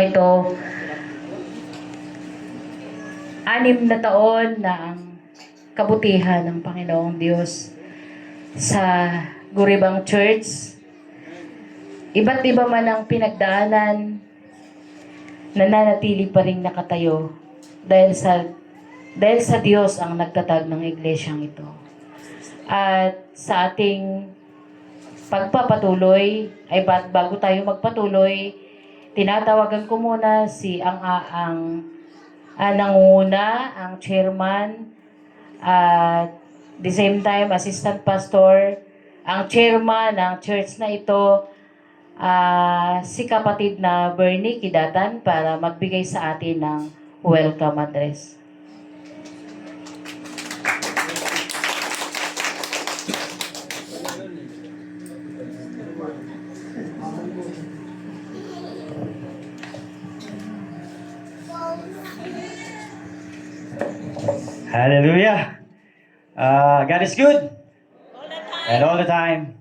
ito, 6 na taon na ang kabutihan ng Panginoong Diyos sa Guribang Church. Iba't iba man ang pinagdaanan, nananatili pa rin nakatayo dahil sa Diyos ang nagtatag ng iglesyang ito. At sa ating pagpapatuloy, bago tayo magpatuloy, tinatawagan ko muna si ang nangunguna, ang chairman, at the same time, assistant pastor, ang chairman ng church na ito, si kapatid na Bernie Kidatan, para magbigay sa atin ng welcome address. Hallelujah. God is good. And all the time.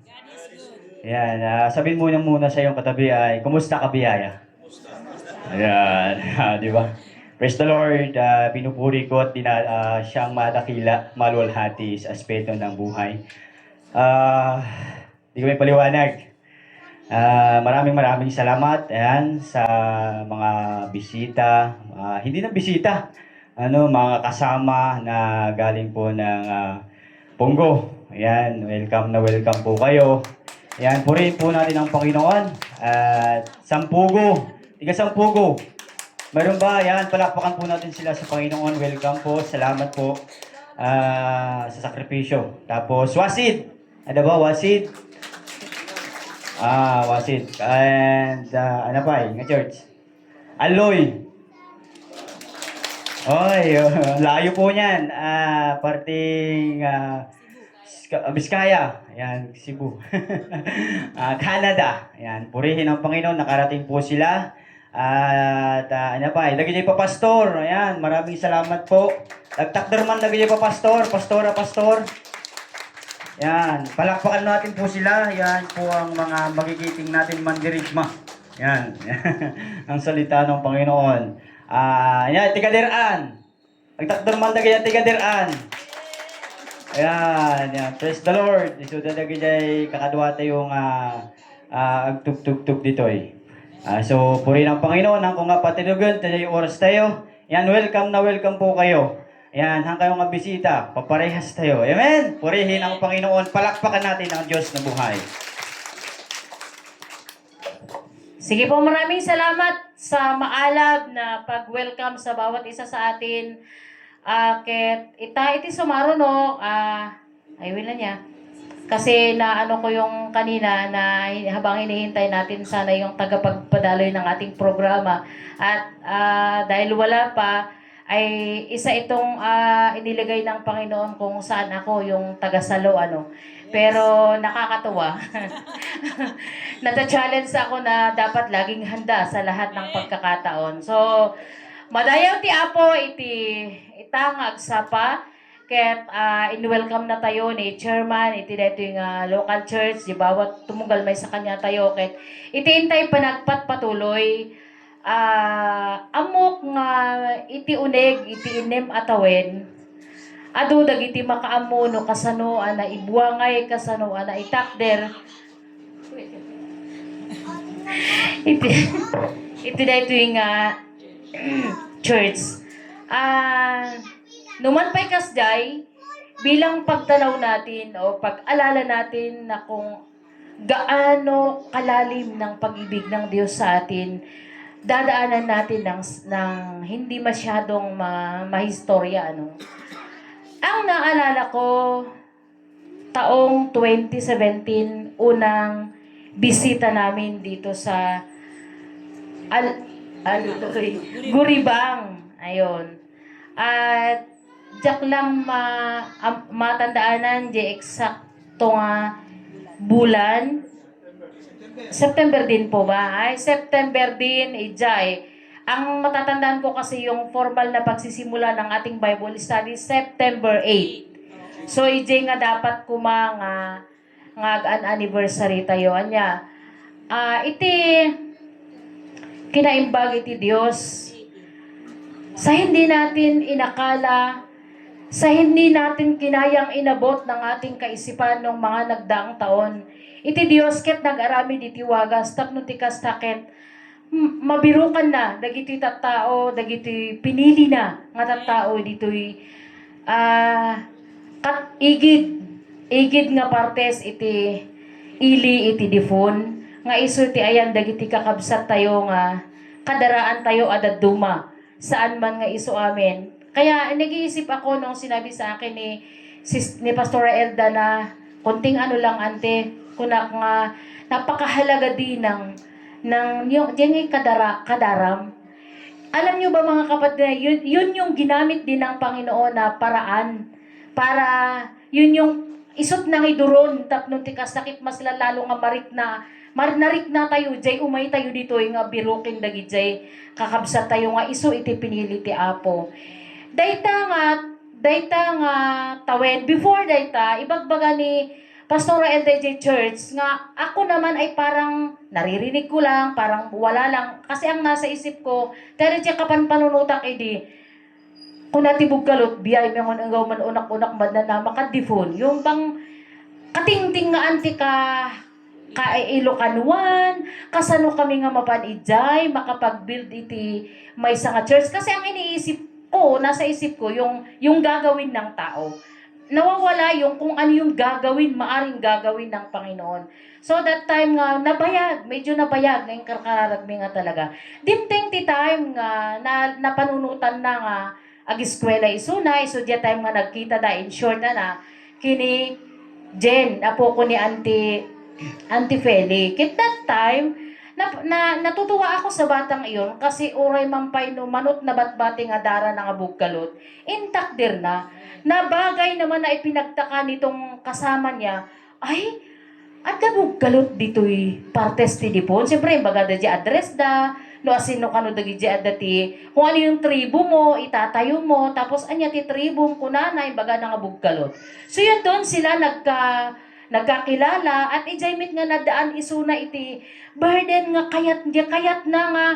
Yan. Sabihin muna sa iyong katabi ay, kumusta ka, biyaya? Ayan. Di ba? Praise the Lord. Pinupuri ko at siyang madakila, maluwalhati sa aspeto ng buhay. Di ko may paliwanag. Maraming salamat sa mga bisita. Hindi na bisita. Mga kasama na galing po ng Punggo. Ayan, welcome po kayo. Ayan, purihin po natin ang Panginoon. At Sampugo, tiga Sampugo. Meron ba? Ayan, palakpakan po natin sila sa Panginoon. Welcome po, salamat po sa sakripisyo. Tapos, Wasid. Ano ba, Wasid? Wasid. And, ano pa nga church? Aloy. Oy, layo po niyan. Parting Biskaya. Ayan, Cebu. Canada. Ayan, purihin ang Panginoon. Nakarating po sila. At ano pa, lagi niyo pa pastor. Ayan, maraming salamat po. Nagtakderman, lagi niyo pa pastor. Pastor. Ayan, palakpakan natin po sila. Ayan po ang mga magigiting natin mandirigma. Ayan, ang salita ng Panginoon. Yan, tigadiraan. Nagtakderman na ganyan, tigadiraan. Ayan, praise the Lord. So, dadagi jay kakadwata yung agtug-tug-tug dito eh. So, purihin ang Panginoon. Ang kung nga patinugan, tayo yung oras tayo. Yan, welcome po kayo. Yan, hang kayong nga bisita, paparehas tayo. Amen? Purihin ang Panginoon. Palakpakan natin ang Diyos na buhay. Sige po, maraming salamat sa maalab na pag-welcome sa bawat isa sa atin. Iti sumaro no, ayun na niya. Kasi naano ko yung kanina na habang hinihintay natin sana yung tagapagpadaloy ng ating programa. At dahil wala pa, ay isa itong inilagay ng Panginoon kung saan ako yung tagasalo Pero nakakatuwa. Nata-challenge ako na dapat laging handa sa lahat ng pagkakataon. So, madayaw ti Apo itangag sapa ket in-welcome na tayo ni chairman iti dito yung local church di bawat tumugal may sa kanya tayo ket itiintay panagpatpatuloy amok nga iti uneg iti inem atawen adu dagiti makaammo no kasano ana ibuangay kasano ana itakder iti dito yung church. Numan pa'y kasday, bilang pagtanaw natin o pag-alala natin na kung gaano kalalim ng pag-ibig ng Diyos sa atin, dadaanan natin ng hindi masyadong mahistorya. Ang naalala ko, taong 2017, unang bisita namin dito sa Guribang. Ayun. At diyak lang matandaanan di eksakto nga bulan. September din po ba? Ay, September din, ijay. Ang matatandaan ko kasi yung formal na pagsisimula ng ating Bible study, September 8. So, ijay nga dapat kumanga nga an anniversary tayo. Anya, kinaimbag iti Dios. Sa hindi natin inakala, sa hindi natin kinayang inabot ng ating kaisipan ng mga nagdaang taon, iti Dios ket nag-arami iti wagas tapno ti kastakit mabirukan na dagiti tattao, dagiti pinili na nga tattao ditoy kat igid nga partes iti ili iti difon nga iso ti ayan dagiti kakabsat tayo nga kadaraan tayo adaduma saan man nga iso amin. Kaya nag-iisip ako nung sinabi sa akin ni Pastora Elda na konting ano lang ante, kunak nga napakahalaga din ng yung diyan kadaram. Alam niyo ba mga kapatid, yun yung ginamit din ng Panginoon na paraan para yun yung isot nang iduron tapno ti kasakit mas lalalo nga narik na tayo jay umay tayo dito nga birukin dagi jay kakabsat tayo nga iso iti pinili ti Apo. Dayta nga tawen before dayta ibagbaga ni Pastora LDJ Church nga ako naman ay parang naririnig ko lang, parang wala lang kasi ang nasa isip ko pero diya kapan panunutak edi kung natibog kalot biyay mo ang man unak-unak man na makadifon yung bang katingting nga anti ka Ilocanuan, kasano kami nga mapanidjay, makapag-build iti may nga church. Kasi ang iniisip ko, nasa isip ko, yung gagawin ng tao. Nawawala yung kung ano yung gagawin, maaring gagawin ng Panginoon. So that time nga, medyo nabayag, ngayong karkaragmi nga talaga. Dimteng ti time nga, napanunutan na nga, ag-eskwela iso diya time nga nagkita da, in short na, kini Jen, apo ko ni Auntie Feli. At that time, natutuwa ako sa batang iyon kasi uray mampay no manot na batbati nga dara nga bugkalot. Intact dir na. Na bagay naman na ipinagtaka nitong kasama niya, ay, at bugkalot dito'y partes ti dipon. Siyempre, baga da di address da, no asino kano dagi di adati, kung ano yung tribo mo, itatayo mo, tapos anya ti tribo ko na baga nga bugkalot. So yun doon sila nagkakilala at ijay mit nga nadaan isuna iti burden nga kayat na nga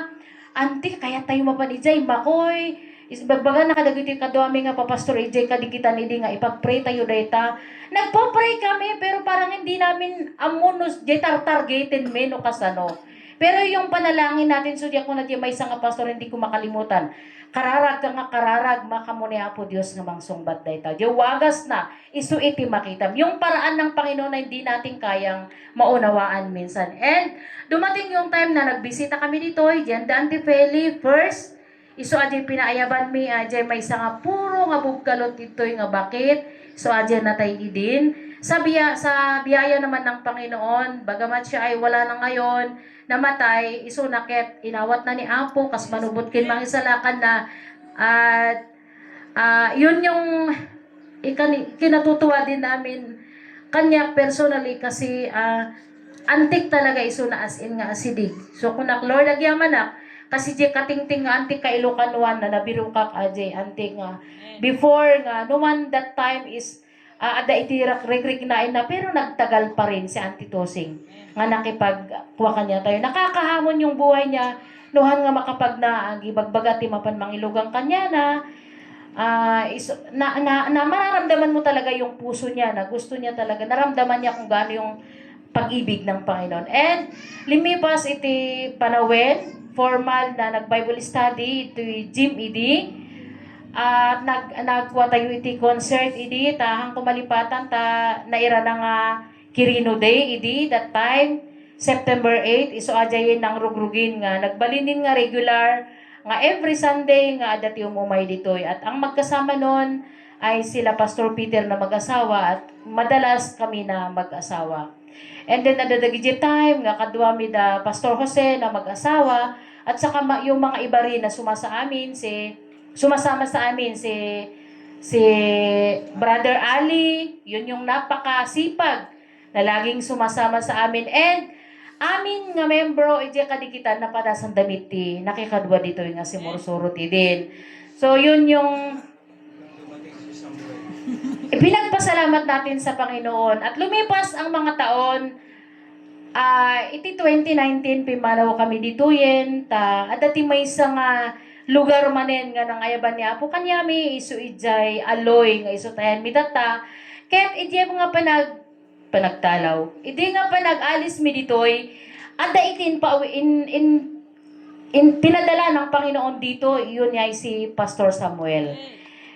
anti kayat tayo mapanijay makoy isbagbaga na kadagiti kaduami nga papastor ijay kadikitan idi nga ipagpray tayo dayta nagpo-pray kami pero parang hindi namin amunos jay targetin no kasano pero yung panalangin natin so di ako na di may isang pastor hindi ko makalimutan kararag ka nga kararag makamuni Apo Dios nga mangsungbat dayta. Di wagas na isu iti makitam. Yung paraan ng Panginoon na hindi natin kayang maunawaan minsan. And dumating yung time na nagbisita kami dito, diyan Auntie Feli first isu adjay pinaayaban mi adjay may isa nga puro nga bugkalot ditoy nga bakit. So adjay natay idin. Sa biyaya naman ng Panginoon, bagamat siya ay wala na ngayon, namatay, isunakit, inawat na ni Apo, kas manubot kin mga isalakan na, at yun yung kinatutuwa din namin kanya personally kasi antik talaga isuna as in nga asidig. So kung naklor lagyaman na, kasi di katingting nga antik ka Ilocanuan na nabiru kak ajay antik nga. Before nga, no man that time is ada itirak rekriknain na pero nagtagal pa rin si Auntie Tosing nga nakipagkuha kanya tayo nakakahamon yung buhay niya nuhan nga makapag na gibagbaga ti mapan mangilugang kanya na mararamdaman mo talaga yung puso niya na gusto niya talaga naramdaman niya kung gaano yung pag-ibig ng Panginoon and limipas iti panawin formal na nag-Bible study iti gym at nagwa tayo iti concert idi tahang kumalipatan ta naira na nga Quirino Day idi that time September 8 iso ajayin ng rugrugin nga nagbalinin nga regular nga every Sunday nga adati umumay ditoy at ang magkasama nun ay sila Pastor Peter na mag-asawa at madalas kami na mag-asawa. And then adadagiti time nga kadwa mi da Pastor Jose na mag-asawa at saka yung mga iba rin na sumasama sa amin si Brother Ali, yun yung napakasipag na laging sumasama sa amin. And amin nga membro, iti kadikitan na padasan damit ti nakikadwa dito yung nga si Morsoro ti din. So yun yung pinagpasalamat natin sa Panginoon. At lumipas ang mga taon, iti 2019 pimanaw kami dituyen ta at dati may isang lugar manen nga nang ayaban ni Apo kanyami isu ijay aloy nga isu tayan mitata ket iti mga panagtalaw idi nga panag-alis mi ditoy adda itin pa in pinadala ng Panginoon dito yun ay si Pastor Samuel.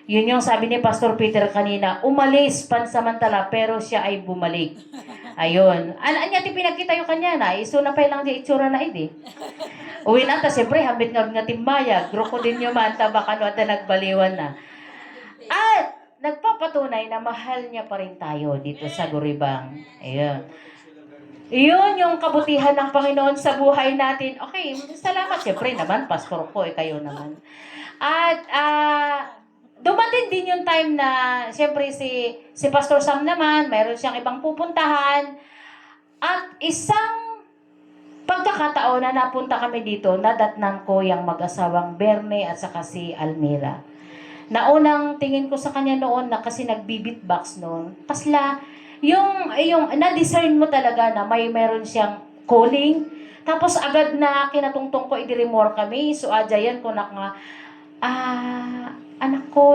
Yun yung sabi ni Pastor Peter kanina, umalis pansamantala pero siya ay bumalik. Ayun. Anya ti pinagkita yung kanya na, iso na pa lang di itsura na idi. Uwi na ta, siyempre, hambit nga timbaya, grupo din nyo man, tabakano at nagbaliwan na. At nagpapatunay na mahal niya pa rin tayo dito sa Guribang. Ayun. Iyon yung kabutihan ng Panginoon sa buhay natin. Okay, salamat. Siyempre naman, pastor ko, kayo naman. At dumating din yung time na, siyempre si Pastor Sam naman, mayroon siyang ibang pupuntahan. At isang pagkakataon na napunta kami dito, nadatnan ko yung mag-asawang Berne at saka si Almira. Naunang tingin ko sa kanya noon na kasi nag-beatbox noon. Kasla, yung na-discern mo talaga na mayroon siyang calling. Tapos agad na kinatungtong ko, idirimor kami. So, ajayan ko na nga, anak ko,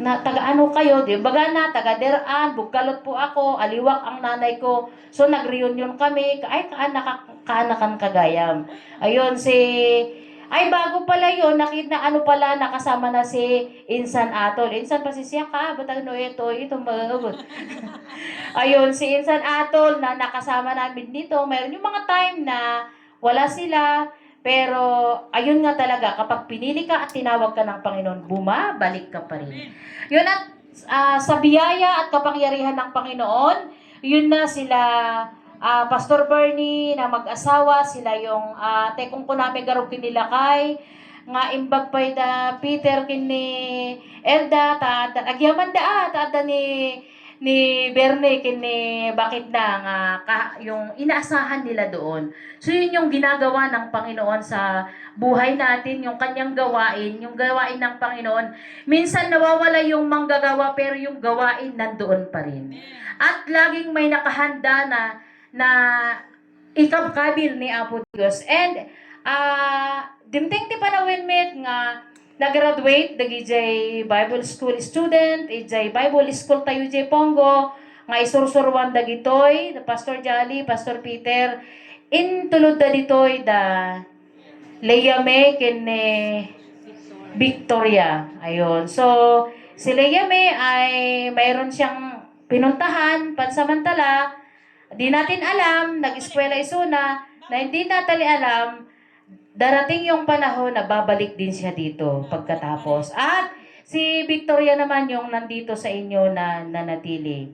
taga-ano kayo, di baga na, taga-deraan, bugkalot po ako, aliwak ang nanay ko. So, nag-reunion kami, ay, kaanakan kagayam. Ayun, ay, bago pala yun, ano pala, nakasama na si Insan Atol. Insan pa siya ka, ba't ano ito ayun, si Insan Atol na nakasama namin dito. Mayroon yung mga time na wala sila, pero ayun nga talaga, kapag pinili ka at tinawag ka ng Panginoon, bumabalik ka pa rin. Yun at sa biyaya at kapangyarihan ng Panginoon, yun na sila Pastor Bernie na mag-asawa, sila yung tekong ko namin garog kinilakay, nga imbag pa'y da Peter kini Elda, agyaman da ni Berne kini bakit na nga yung inaasahan nila doon. So yun yung ginagawa ng Panginoon sa buhay natin, yung kanyang gawain, yung gawain ng Panginoon. Minsan nawawala yung manggagawa pero yung gawain nandoon pa rin. At laging may nakahanda na ikabkabil ni Apo Diyos. And dimting ti panawin met nga nag-graduate dagi jay Bible School student, ijay Bible School tayo jay Pongo, nga isursurwan dagitoy, Pastor Jolly, Pastor Peter, in tulod da ditoy da Leyame kene Victoria. Ayun. So, si Leyame ay mayroon siyang pinuntahan pansamantala. Di natin alam, nag-eskwela isuna, na hindi natin alam, darating yung panahon na babalik din siya dito pagkatapos. At si Victoria naman yung nandito sa inyo na nanatili.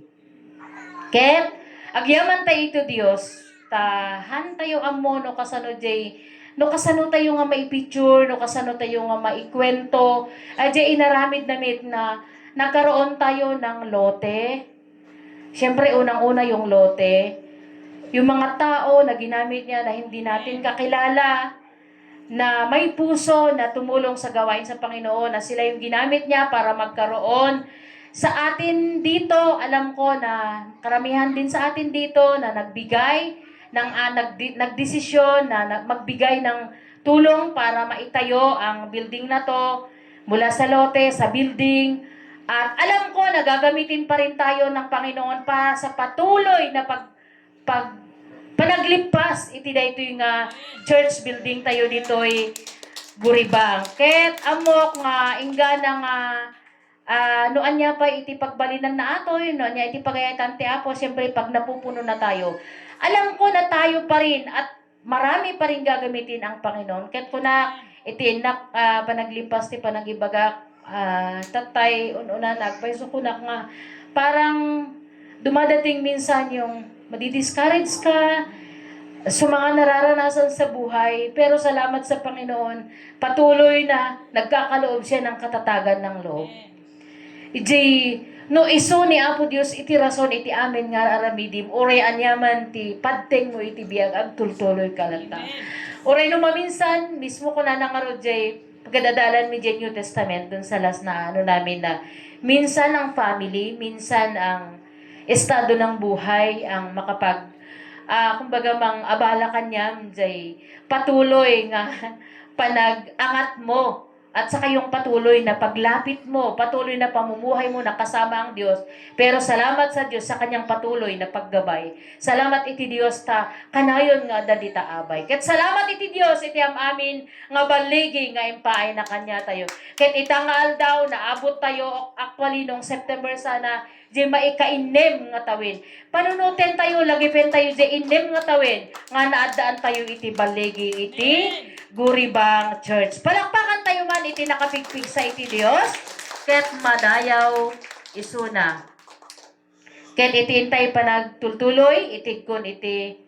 Ket, agyaman tayo ito Diyos, tahan tayo amo no kasano jay, no kasano tayo nga maipicture, no kasano tayo nga maikwento, jay inaramid namit na nagkaroon tayo ng lote. Siyempre, unang-una yung lote. Yung mga tao na ginamit niya na hindi natin kakilala, na may puso na tumulong sa gawain sa Panginoon, na sila yung ginamit niya para magkaroon sa atin dito. Alam ko na karamihan din sa atin dito na nagbigay, nagdesisyon na magbigay ng tulong para maitayo ang building na to, mula sa lote, sa building. At alam ko na gagamitin pa rin tayo ng Panginoon para sa patuloy na panaglipas iti dayto yung church building tayo dito'y Guribang. Ket amok nga ingga nga noan niya pa iti pagbalinan na atoy, noan niya iti pagayatan ti Apo, siyempre pag napupuno na tayo. Alam ko na tayo pa rin at marami pa rin gagamitin ang Panginoon. Ket kuna iti panaglipas ti panagibagak tatay una nagpaiso ko na nga parang dumadating minsan yung madi-discourage ka sa mga nararanasan sa buhay, pero salamat sa Panginoon, patuloy na nagkakaloob siya ng katatagan ng loob. No iso ni Apo Dios iti rason iti amin nga aramidim, oray anyaman ti padteng mo iti biag agtultuloy kalanta. Oray no maminsan mismo ko na nangaro jay pagdadalan mi jay New Testament dun sa last na namin na minsan ang family, minsan ang estado ng buhay ang kumbaga mang abala kanyam jay patuloy nga panag-angat mo at saka yung patuloy na paglapit mo, patuloy na pamumuhay mo na kasama ang Diyos. Pero salamat sa Diyos sa kanyang patuloy na paggabay. Salamat iti Diyos ta kanayon nga dadita abay. Ket salamat iti Diyos iti amin nga baligi nga impaay na kanya tayo. Ket itangal daw na abot tayo actually nung September sana di maikainem nga tawin. Panunutin tayo lagi pen tayo di inem nga tawin nga naadaan tayo iti baligi iti Guribang Church. Palakpakan tayo man iti nakapigpig sa iti Dios. Ket madayaw isuna. Ket iti intay panagtultuloy itig kun iti